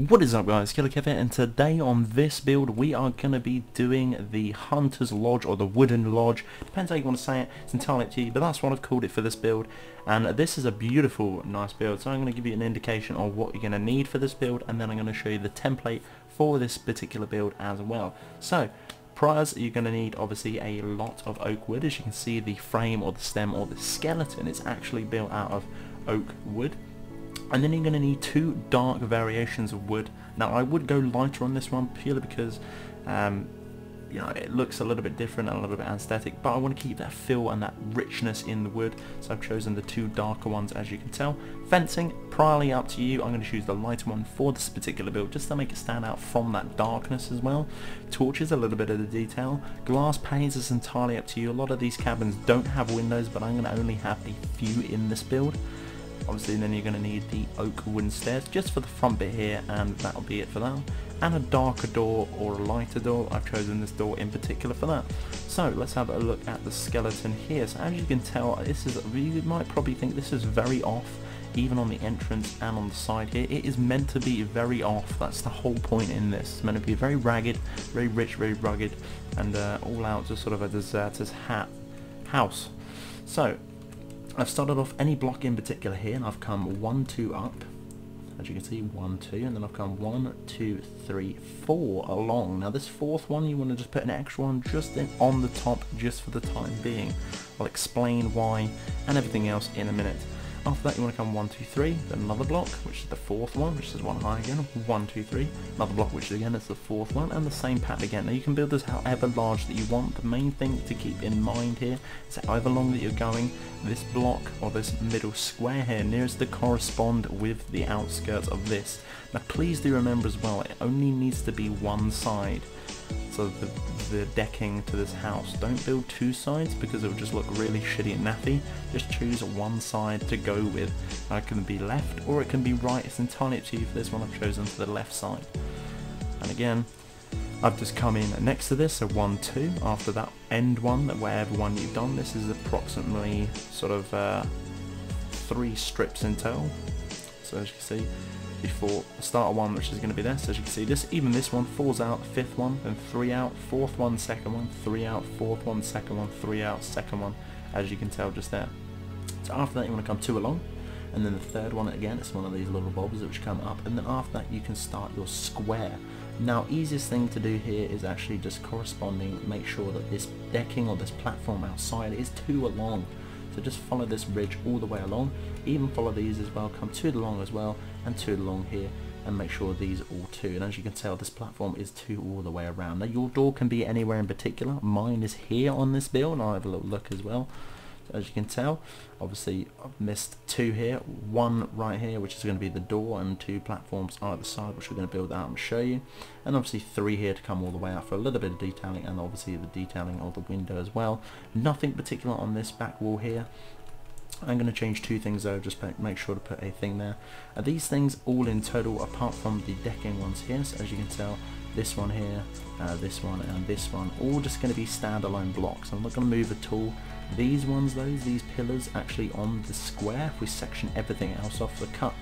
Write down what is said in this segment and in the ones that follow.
What is up guys, Killer Kev here, and today on this build we are going to be doing the Hunter's Lodge, or the Wooden Lodge, depends how you want to say it, it's entirely up to you, but that's what I've called it for this build. And this is a beautiful, nice build, so I'm going to give you an indication of what you're going to need for this build, and then I'm going to show you the template for this particular build as well. So, priors, you're going to need obviously a lot of oak wood. As you can see, the frame or the stem or the skeleton is actually built out of oak wood. And then you're going to need two dark variations of wood. Now I would go lighter on this one purely because you know, it looks a little bit different and a little bit aesthetic, but I want to keep that feel and that richness in the wood, so I've chosen the two darker ones, as you can tell. Fencing, priorly up to you. I'm going to choose the lighter one for this particular build just to make it stand out from that darkness as well. Torches, a little bit of the detail. Glass panes is entirely up to you. A lot of these cabins don't have windows, but I'm going to only have a few in this build. Obviously then you're going to need the oak wooden stairs just for the front bit here, and that'll be it for that. And a darker door or a lighter door. I've chosen this door in particular for that. So let's have a look at the skeleton here. So as you can tell, this is, you might probably think this is very off, even on the entrance and on the side here. It is meant to be very off. That's the whole point in this. It's meant to be very ragged, very rich, very rugged, and all out just sort of a deserter's house. So I've started off any block in particular here, and I've come 1, 2 up, as you can see, 1, 2, and then I've come 1, 2, 3, 4 along. Now this fourth one, you want to just put an extra one just on the top, just for the time being. I'll explain why and everything else in a minute. After that you want to come 1, 2, 3, then another block, which is the fourth one, which is one high again, 1, 2, 3, another block, which again is the fourth one, and the same pattern again. Now you can build this however large that you want. The main thing to keep in mind here is that however long that you're going, this block or this middle square here needs to correspond with the outskirts of this. Now please do remember as well, it only needs to be one side. So the decking to this house, don't build two sides because it will just look really shitty and naffy. Just choose one side to go with. It can be left or it can be right, it's entirely up to you. For this one I've chosen for the left side. And again, I've just come in next to this, so 1, 2, after that end one, wherever one you've done, this is approximately sort of 3 strips in total. So as you can see, before the starter one, which is going to be this, as you can see, even this one falls out, 5th one, then 3 out, 4th one, 2nd one, 3 out, 4th one, 2nd one, 3 out, 2nd one, as you can tell just there. So after that you want to come 2 along, and then the third one again, it's one of these little bobs which come up, and then after that you can start your square. Now easiest thing to do here is actually just corresponding, make sure that this decking or this platform outside is 2 along. So just follow this ridge all the way along, even follow these as well, come 2 along as well, and 2 along here, and make sure these are all 2. And as you can tell, this platform is 2 all the way around. Now your door can be anywhere in particular. Mine is here on this build, and I'll have a little look as well. As you can tell, obviously I've missed 2 here, 1 right here, which is going to be the door, and 2 platforms either side, which we're going to build out and show you, and obviously 3 here to come all the way out for a little bit of detailing, and obviously the detailing of the window as well. Nothing particular on this back wall here. I'm going to change 2 things though, just make sure to put a thing there. These things all in total, apart from the decking ones here, so as you can tell, this one here, this one and this one, all just going to be standalone blocks. I'm not going to move at all. These ones though, these pillars actually on the square, if we section everything else off, so cut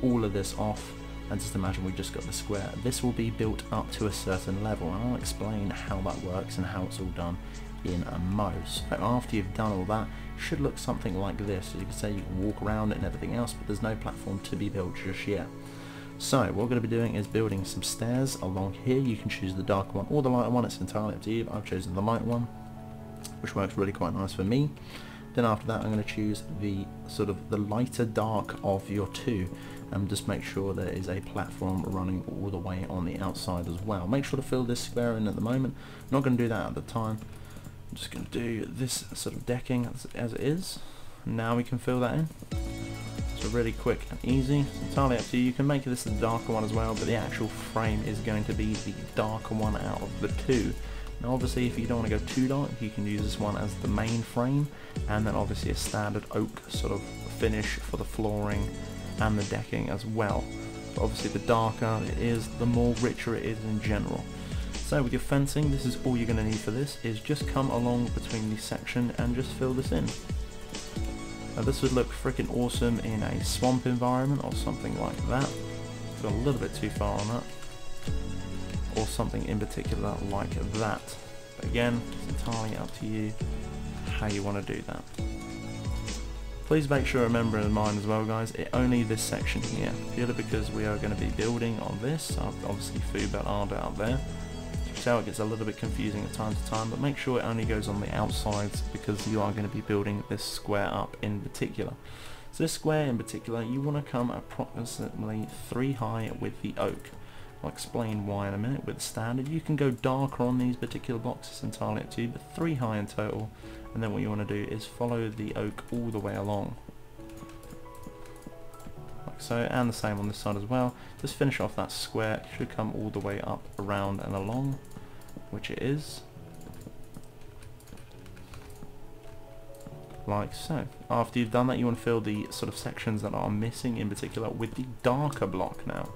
all of this off, and just imagine we just got the square. This will be built up to a certain level, and I'll explain how that works and how it's all done in a mo. So after you've done all that, it should look something like this. As you can say, you can walk around it and everything else, but there's no platform to be built just yet. So what we're going to be doing is building some stairs along here. You can choose the darker one or the lighter one, it's entirely up to you, but I've chosen the light one, which works really quite nice for me. Then after that I'm going to choose the sort of the lighter dark of your 2, and just make sure there is a platform running all the way on the outside as well. Make sure to fill this square in at the moment. I'm not going to do that at the time. I'm just going to do this sort of decking as it is. Now we can fill that in. So really quick and easy. It's entirely up to you. You can make this the darker one as well, but the actual frame is going to be the darker one out of the 2. Now obviously if you don't want to go too dark, you can use this one as the main frame, and then obviously a standard oak sort of finish for the flooring and the decking as well. But obviously the darker it is, the more richer it is in general. So with your fencing, this is all you're going to need for this, is just come along between the section and just fill this in. Now this would look freaking awesome in a swamp environment or something like that. I've gone a little bit too far on that, or something in particular like that. But again, it's entirely up to you how you want to do that. Please make sure, remember in mind as well guys, only this section here, purely because we are going to be building on this. Obviously food belt are out there. So it gets a little bit confusing at time to time, but make sure it only goes on the outsides because you are going to be building this square up in particular. So this square in particular, you want to come approximately 3 high with the oak. I'll explain why in a minute. With standard, you can go darker on these particular blocks, it's entirely up to you, but 3 high in total. And then what you want to do is follow the oak all the way along. Like so, and the same on this side as well. Just finish off that square, it should come all the way up, around and along, which it is. Like so. After you've done that, you want to fill the sort of sections that are missing in particular with the darker block now.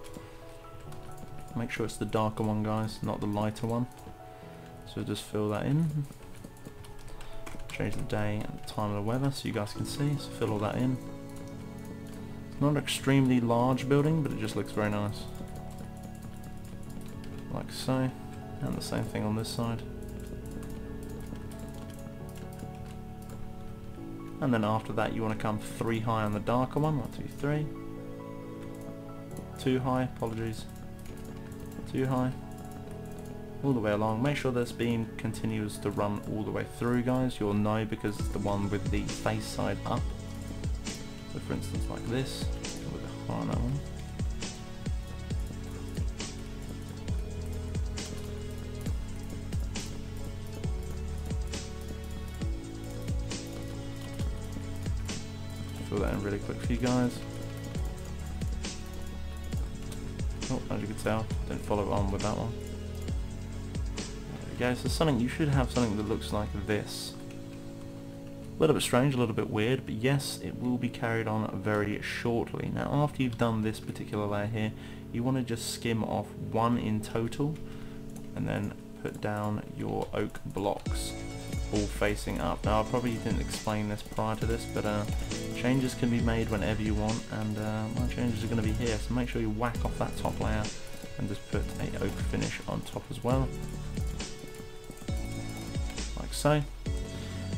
Make sure it's the darker one guys, not the lighter one. So just fill that in. Change the day and the time of the weather so you guys can see, so fill all that in. It's not an extremely large building, but it just looks very nice. Like so. And the same thing on this side. And then after that you want to come 3 high on the darker one. 1, 2, 3. 2 high, apologies. 2 high. All the way along. Make sure this beam continues to run all the way through guys. You'll know because it's the one with the face side up. So for instance like this. With a high on that one. Fill that in really quick for you guys. Oh, as you can tell, didn't follow on with that one. There we go, so something, you should have something that looks like this. A little bit strange, a little bit weird, but yes, it will be carried on very shortly. Now after you've done this particular layer here, you want to just skim off 1 in total, and then put down your oak blocks, all facing up. Now I probably didn't explain this prior to this, but changes can be made whenever you want, and my changes are going to be here, so make sure you whack off that top layer and just put a oak finish on top as well, like so.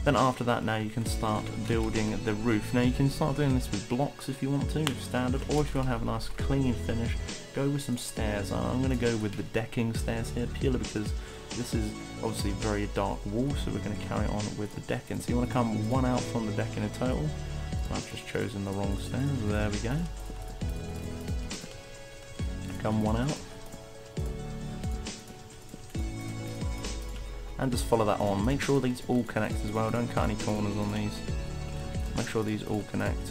Then after that, now you can start building the roof. Now you can start doing this with blocks if you want to, with standard, or if you want to have a nice clean finish, go with some stairs. I'm going to go with the decking stairs here, purely because this is obviously very dark wall, so we're going to carry on with the decking. So you want to come 1 out from the decking in total. I've just chosen the wrong stairs, there we go. Come 1 out. And just follow that on. Make sure these all connect as well, don't cut any corners on these. Make sure these all connect.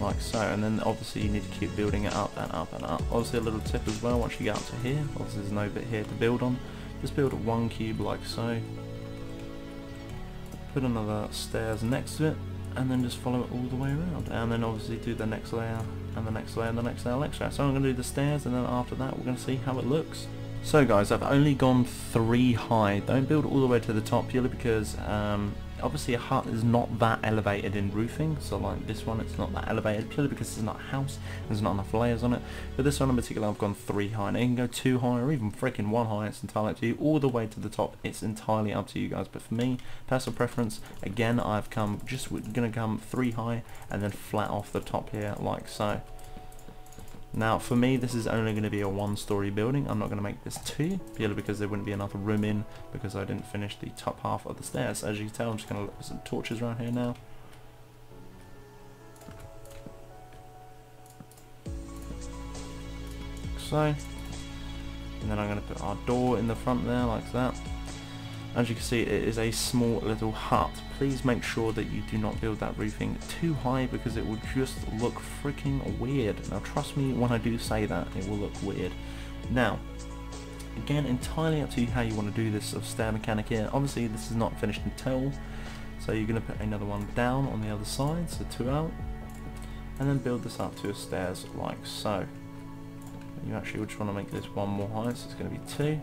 Like so, and then obviously you need to keep building it up and up and up. Obviously a little tip as well, once you get up to here, obviously there's no bit here to build on. Just build 1 cube like so. Put another stairs next to it, and then just follow it all the way around. And then obviously do the next layer, and the next layer, and the next layer, next layer. So I'm going to do the stairs, and then after that we're going to see how it looks. So guys, I've only gone 3 high. Don't build all the way to the top purely because obviously a hut is not that elevated in roofing. So like this one, it's not that elevated purely because it's not a house. There's not enough layers on it. But this one in particular, I've gone 3 high. Now you can go 2 high or even freaking 1 high. It's entirely up to you. All the way to the top, it's entirely up to you guys. But for me, personal preference, again, I've come just gonna come 3 high and then flat off the top here like so. Now for me this is only going to be a 1-story building. I'm not going to make this 2 purely because there wouldn't be enough room in because I didn't finish the top half of the stairs. As you can tell, I'm just going to look for some torches around here now. So, and then I'm going to put our door in the front there like that. As you can see, it is a small little hut. Please make sure that you do not build that roofing too high because it will just look freaking weird. Now trust me when I do say that, it will look weird. Now, again, entirely up to you how you want to do this sort of stair mechanic here. Obviously this is not finished until, so you're going to put another one down on the other side, so 2 out, and then build this up to a stairs like so. You actually would just want to make this 1 more high, so it's going to be 2.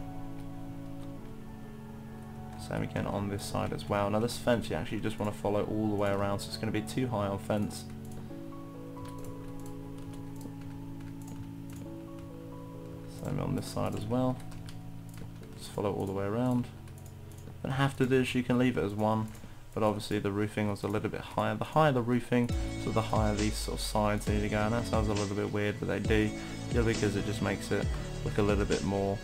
Same again on this side as well. Now this fence you actually just want to follow all the way around, so it's going to be 2 high on fence. Same on this side as well. Just follow it all the way around. Don't have to do this, you can leave it as one, but obviously the roofing was a little bit higher. The higher the roofing, so the higher these sort of sides need to go, and that sounds a little bit weird, but they do, because it just makes it look a little bit more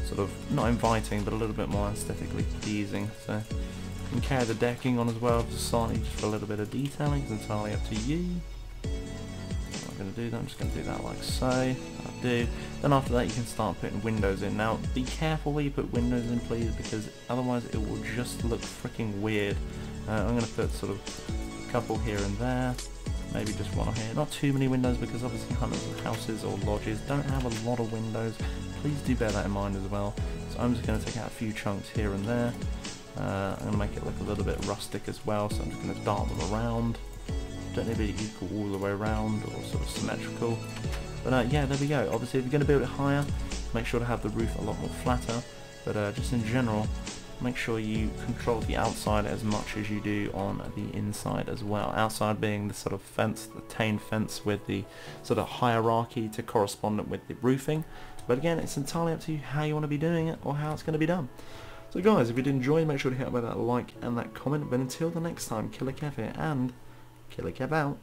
sort of, not inviting, but a little bit more aesthetically pleasing. So you can carry the decking on as well, just slightly, just for a little bit of detailing. It's entirely up to you. I'm not going to do that, I'm just going to do that like so. That'll do. Then after that you can start putting windows in. Now be careful where you put windows in, please, because otherwise it will just look freaking weird. I'm going to put sort of a couple here and there, maybe just one here. Not too many windows, because obviously hunters' houses or lodges don't have a lot of windows. Please do bear that in mind as well. So I'm just going to take out a few chunks here and there. I'm going to make it look a little bit rustic as well, so I'm just going to dart them around. Don't need to be equal all the way around or sort of symmetrical. But yeah, there we go. Obviously if you're going to build it higher, make sure to have the roof a lot more flatter. But just in general, make sure you control the outside as much as you do on the inside as well. Outside being the sort of fence, the chain fence with the sort of hierarchy to correspond with the roofing. But again, it's entirely up to you how you want to be doing it or how it's going to be done. So guys, if you did enjoy, make sure to hit up by that like and that comment. But until the next time, Killer Kev here, and Killer Kev out.